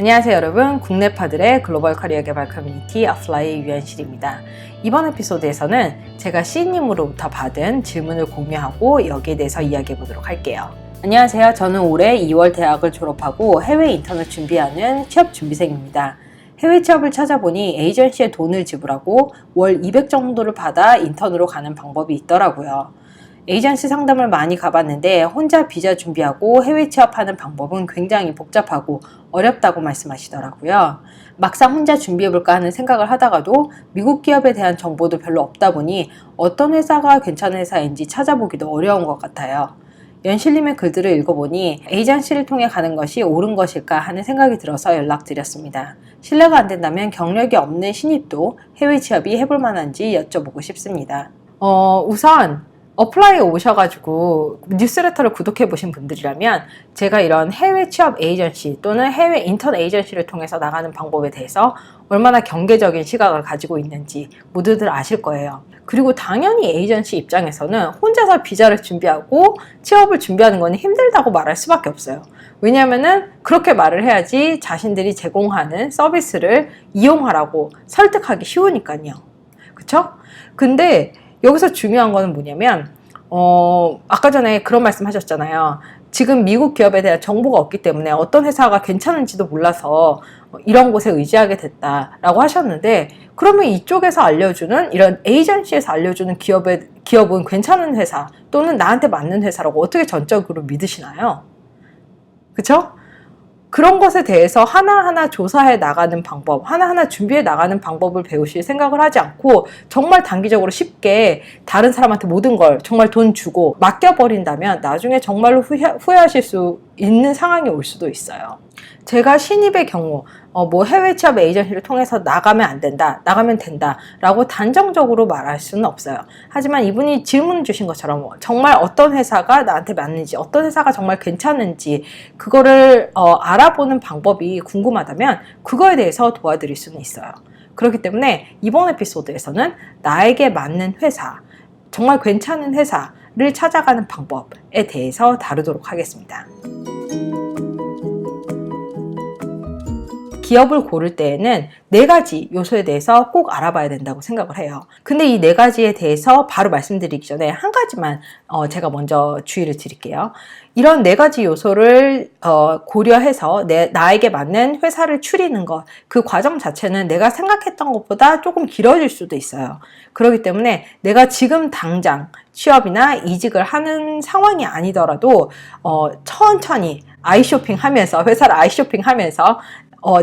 안녕하세요 여러분, 국내파들의 글로벌 커리어 개발 커뮤니티 어플라이 유현실입니다. 이번 에피소드에서는 제가 C님으로부터 받은 질문을 공유하고 여기에 대해서 이야기해 보도록 할게요. 안녕하세요. 저는 올해 2월 대학을 졸업하고 해외 인턴을 준비하는 취업 준비생입니다. 해외 취업을 찾아보니 에이전시에 돈을 지불하고 월 200 정도를 받아 인턴으로 가는 방법이 있더라고요. 에이전시 상담을 많이 가봤는데 혼자 비자 준비하고 해외 취업하는 방법은 굉장히 복잡하고 어렵다고 말씀하시더라고요. 막상 혼자 준비해볼까 하는 생각을 하다가도 미국 기업에 대한 정보도 별로 없다 보니 어떤 회사가 괜찮은 회사인지 찾아보기도 어려운 것 같아요. 연실님의 글들을 읽어보니 에이전시를 통해 가는 것이 옳은 것일까 하는 생각이 들어서 연락드렸습니다. 신뢰가 안 된다면 경력이 없는 신입도 해외 취업이 해볼 만한지 여쭤보고 싶습니다. 우선 어플라이에 오셔가지고 뉴스레터를 구독해 보신 분들이라면 제가 이런 해외 취업 에이전시 또는 해외 인턴 에이전시를 통해서 나가는 방법에 대해서 얼마나 경계적인 시각을 가지고 있는지 모두들 아실 거예요. 그리고 당연히 에이전시 입장에서는 혼자서 비자를 준비하고 취업을 준비하는 건 힘들다고 말할 수밖에 없어요. 왜냐하면은 그렇게 말을 해야지 자신들이 제공하는 서비스를 이용하라고 설득하기 쉬우니까요. 그쵸? 근데 여기서 중요한 거는 뭐냐면 아까 전에 그런 말씀 하셨잖아요. 지금 미국 기업에 대한 정보가 없기 때문에 어떤 회사가 괜찮은지도 몰라서 이런 곳에 의지하게 됐다라고 하셨는데, 그러면 이쪽에서 알려주는 이런 에이전시에서 알려주는 기업은 괜찮은 회사 또는 나한테 맞는 회사라고 어떻게 전적으로 믿으시나요? 그쵸? 그런 것에 대해서 하나하나 조사해 나가는 방법, 하나하나 준비해 나가는 방법을 배우실 생각을 하지 않고 정말 단기적으로 쉽게 다른 사람한테 모든 걸 정말 돈 주고 맡겨버린다면 나중에 정말로 후회하실 수 있는 상황이 올 수도 있어요. 제가 신입의 경우 해외 취업 에이전시를 통해서 나가면 안 된다, 나가면 된다 라고 단정적으로 말할 수는 없어요. 하지만 이분이 질문 주신 것처럼 정말 어떤 회사가 나한테 맞는지, 어떤 회사가 정말 괜찮은지 그거를 알아보는 방법이 궁금하다면 그거에 대해서 도와드릴 수는 있어요. 그렇기 때문에 이번 에피소드에서는 나에게 맞는 회사, 정말 괜찮은 회사를 찾아가는 방법에 대해서 다루도록 하겠습니다. 기업을 고를 때에는 4가지 요소에 대해서 꼭 알아봐야 된다고 생각을 해요. 근데 이 4가지에 대해서 바로 말씀드리기 전에 한 가지만 제가 먼저 주의를 드릴게요. 이런 4가지 요소를 고려해서 나에게 맞는 회사를 추리는 것, 그 과정 자체는 내가 생각했던 것보다 조금 길어질 수도 있어요. 그렇기 때문에 내가 지금 당장 취업이나 이직을 하는 상황이 아니더라도 천천히 아이쇼핑하면서, 회사를 아이쇼핑하면서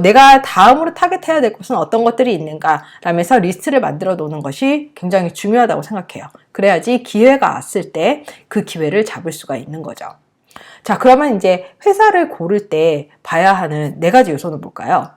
내가 다음으로 타겟해야 될 곳은 어떤 것들이 있는가 라면서 리스트를 만들어 놓는 것이 굉장히 중요하다고 생각해요. 그래야지 기회가 왔을 때 그 기회를 잡을 수가 있는 거죠. 자, 그러면 이제 회사를 고를 때 봐야 하는 4가지 요소는 뭘까요?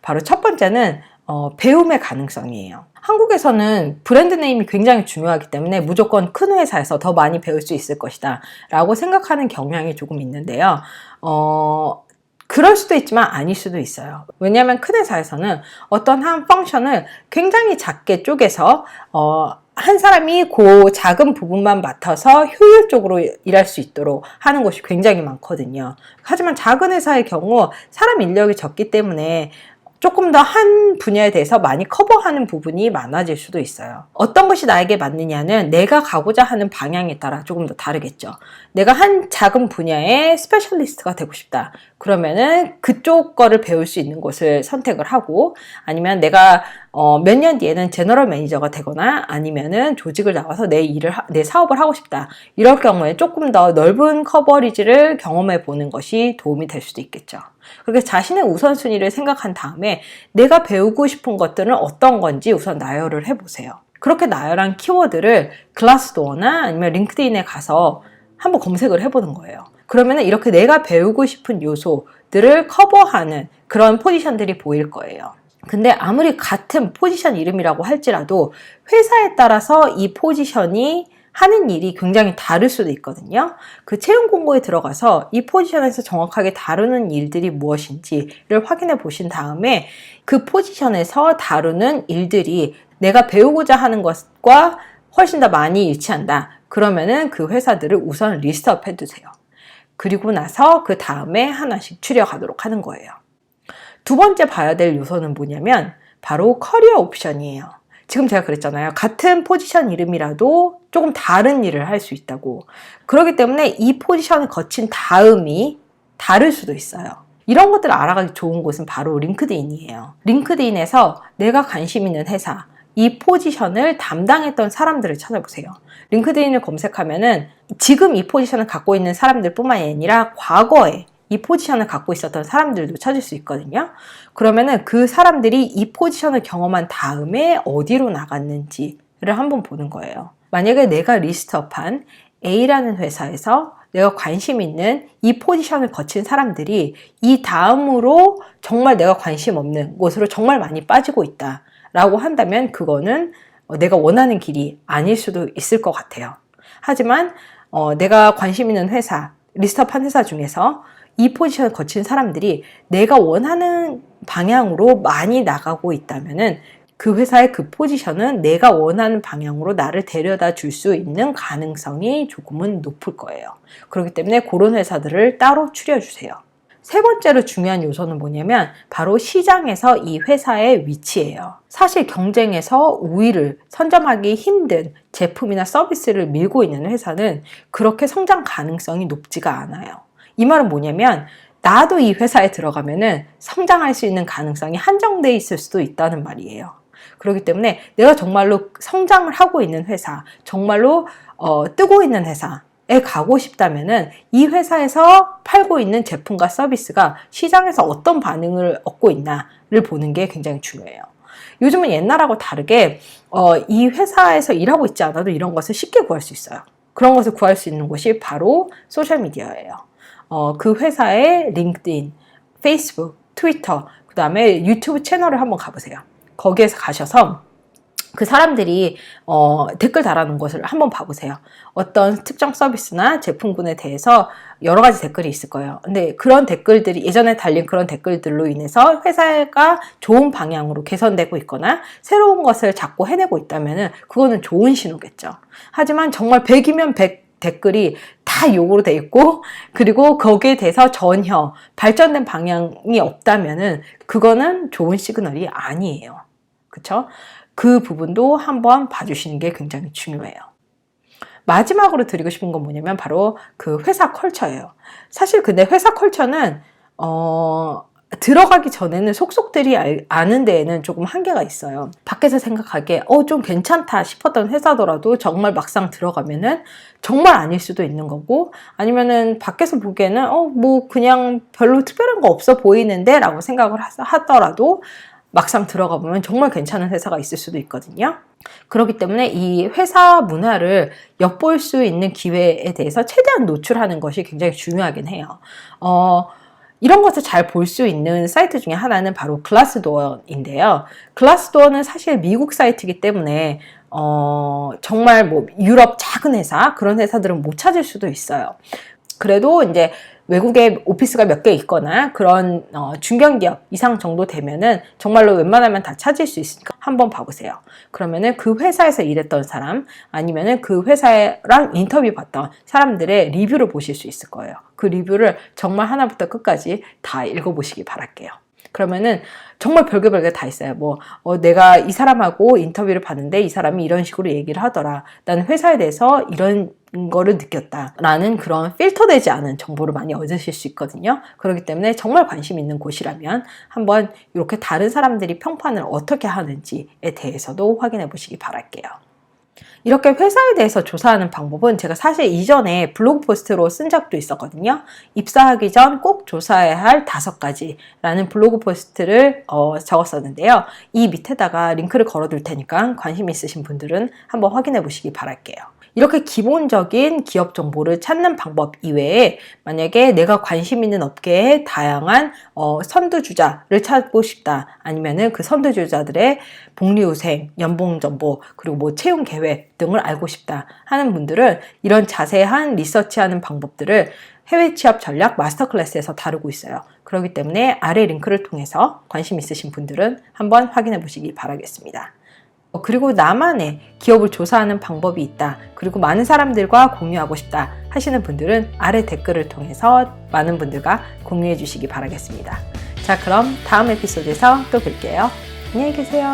바로 첫 번째는 배움의 가능성이에요. 한국에서는 브랜드 네임이 굉장히 중요하기 때문에 무조건 큰 회사에서 더 많이 배울 수 있을 것이다 라고 생각하는 경향이 조금 있는데요. 그럴 수도 있지만 아닐 수도 있어요. 왜냐하면 큰 회사에서는 어떤 한 펑션을 굉장히 작게 쪼개서 한 사람이 그 작은 부분만 맡아서 효율적으로 일할 수 있도록 하는 곳이 굉장히 많거든요. 하지만 작은 회사의 경우 사람 인력이 적기 때문에 조금 더 한 분야에 대해서 많이 커버하는 부분이 많아질 수도 있어요. 어떤 것이 나에게 맞느냐는 내가 가고자 하는 방향에 따라 조금 더 다르겠죠. 내가 한 작은 분야의 스페셜리스트가 되고 싶다. 그러면은 그쪽 거를 배울 수 있는 곳을 선택을 하고, 아니면 내가 몇 년 뒤에는 제너럴 매니저가 되거나 아니면은 조직을 나와서 내 사업을 하고 싶다. 이럴 경우에 조금 더 넓은 커버리지를 경험해 보는 것이 도움이 될 수도 있겠죠. 그렇게 자신의 우선순위를 생각한 다음에 내가 배우고 싶은 것들은 어떤 건지 우선 나열을 해보세요. 그렇게 나열한 키워드를 글라스도어나 아니면 링크드인에 가서 한번 검색을 해보는 거예요. 그러면 이렇게 내가 배우고 싶은 요소들을 커버하는 그런 포지션들이 보일 거예요. 근데 아무리 같은 포지션 이름이라고 할지라도 회사에 따라서 이 포지션이 하는 일이 굉장히 다를 수도 있거든요. 그 채용 공고에 들어가서 이 포지션에서 정확하게 다루는 일들이 무엇인지를 확인해 보신 다음에 그 포지션에서 다루는 일들이 내가 배우고자 하는 것과 훨씬 더 많이 일치한다. 그러면은 그 회사들을 우선 리스트업 해두세요. 그리고 나서 그 다음에 하나씩 추려가도록 하는 거예요. 두 번째 봐야 될 요소는 뭐냐면 바로 커리어 옵션이에요. 지금 제가 그랬잖아요. 같은 포지션 이름이라도 조금 다른 일을 할 수 있다고. 그렇기 때문에 이 포지션을 거친 다음이 다를 수도 있어요. 이런 것들을 알아가기 좋은 곳은 바로 링크드인이에요. 링크드인에서 내가 관심 있는 회사, 이 포지션을 담당했던 사람들을 찾아보세요. 링크드인을 검색하면은 지금 이 포지션을 갖고 있는 사람들 뿐만이 아니라 과거에 이 포지션을 갖고 있었던 사람들도 찾을 수 있거든요. 그러면은 그 사람들이 이 포지션을 경험한 다음에 어디로 나갔는지를 한번 보는 거예요. 만약에 내가 리스트업한 A라는 회사에서 내가 관심 있는 이 포지션을 거친 사람들이 이 다음으로 정말 내가 관심 없는 곳으로 정말 많이 빠지고 있다라고 한다면 그거는 내가 원하는 길이 아닐 수도 있을 것 같아요. 하지만 내가 관심 있는 회사, 리스트업한 회사 중에서 이 포지션을 거친 사람들이 내가 원하는 방향으로 많이 나가고 있다면은 그 회사의 그 포지션은 내가 원하는 방향으로 나를 데려다 줄 수 있는 가능성이 조금은 높을 거예요. 그렇기 때문에 그런 회사들을 따로 추려주세요. 세 번째로 중요한 요소는 뭐냐면 바로 시장에서 이 회사의 위치예요. 사실 경쟁에서 우위를 선점하기 힘든 제품이나 서비스를 밀고 있는 회사는 그렇게 성장 가능성이 높지가 않아요. 이 말은 뭐냐면 나도 이 회사에 들어가면은 성장할 수 있는 가능성이 한정돼 있을 수도 있다는 말이에요. 그렇기 때문에 내가 정말로 성장을 하고 있는 회사, 정말로 뜨고 있는 회사에 가고 싶다면은 이 회사에서 팔고 있는 제품과 서비스가 시장에서 어떤 반응을 얻고 있나를 보는 게 굉장히 중요해요. 요즘은 옛날하고 다르게 이 회사에서 일하고 있지 않아도 이런 것을 쉽게 구할 수 있어요. 그런 것을 구할 수 있는 곳이 바로 소셜미디어예요. 그 회사의 링크드인, 페이스북, 트위터, 그 다음에 유튜브 채널을 한번 가보세요. 거기에서 가셔서 그 사람들이 댓글 달아놓은 것을 한번 봐보세요. 어떤 특정 서비스나 제품군에 대해서 여러 가지 댓글이 있을 거예요. 근데 그런 댓글들이 예전에 달린 그런 댓글들로 인해서 회사가 좋은 방향으로 개선되고 있거나 새로운 것을 자꾸 해내고 있다면 그거는 좋은 신호겠죠. 하지만 정말 100이면 100 댓글이 다 욕으로 돼 있고 그리고 거기에 대해서 전혀 발전된 방향이 없다면은 그거는 좋은 시그널이 아니에요. 그쵸? 그 부분도 한번 봐주시는 게 굉장히 중요해요. 마지막으로 드리고 싶은 건 뭐냐면 바로 그 회사 컬처예요. 사실 근데 회사 컬처는 들어가기 전에는 속속들이 아는 데에는 조금 한계가 있어요. 밖에서 생각하기에 좀 괜찮다 싶었던 회사더라도 정말 막상 들어가면은 정말 아닐 수도 있는 거고 아니면은 밖에서 보기에는 뭐 그냥 별로 특별한 거 없어 보이는데 라고 생각을 하더라도 막상 들어가 보면 정말 괜찮은 회사가 있을 수도 있거든요. 그렇기 때문에 이 회사 문화를 엿볼 수 있는 기회에 대해서 최대한 노출하는 것이 굉장히 중요하긴 해요. 이런 것을 잘 볼 수 있는 사이트 중에 하나는 바로 글라스도어인데요. 글라스도어는 사실 미국 사이트이기 때문에 정말 뭐 유럽 작은 회사 그런 회사들은 못 찾을 수도 있어요. 그래도 이제 외국에 오피스가 몇 개 있거나 그런 중견기업 이상 정도 되면은 정말로 웬만하면 다 찾을 수 있으니까 한번 봐보세요. 그러면은 그 회사에서 일했던 사람 아니면은 그 회사랑 인터뷰 봤던 사람들의 리뷰를 보실 수 있을 거예요. 그 리뷰를 정말 하나부터 끝까지 다 읽어보시기 바랄게요. 그러면은 정말 별게 다 있어요. 내가 이 사람하고 인터뷰를 봤는데 이 사람이 이런 식으로 얘기를 하더라. 나는 회사에 대해서 이런 거를 느꼈다. 라는 그런 필터되지 않은 정보를 많이 얻으실 수 있거든요. 그렇기 때문에 정말 관심 있는 곳이라면 한번 이렇게 다른 사람들이 평판을 어떻게 하는지에 대해서도 확인해 보시기 바랄게요. 이렇게 회사에 대해서 조사하는 방법은 제가 사실 이전에 블로그 포스트로 쓴 적도 있었거든요. 입사하기 전 꼭 조사해야 할 5가지라는 블로그 포스트를 적었었는데요. 이 밑에다가 링크를 걸어둘 테니까 관심 있으신 분들은 한번 확인해 보시기 바랄게요. 이렇게 기본적인 기업 정보를 찾는 방법 이외에 만약에 내가 관심 있는 업계의 다양한 선두주자를 찾고 싶다. 아니면은 그 선두주자들의 복리후생, 연봉 정보, 그리고 뭐 채용 계획 등을 알고 싶다 하는 분들은 이런 자세한 리서치하는 방법들을 해외 취업 전략 마스터 클래스에서 다루고 있어요. 그렇기 때문에 아래 링크를 통해서 관심 있으신 분들은 한번 확인해 보시기 바라겠습니다. 그리고 나만의 기업을 조사하는 방법이 있다. 그리고 많은 사람들과 공유하고 싶다 하시는 분들은 아래 댓글을 통해서 많은 분들과 공유해 주시기 바라겠습니다. 자, 그럼 다음 에피소드에서 또 뵐게요. 안녕히 계세요.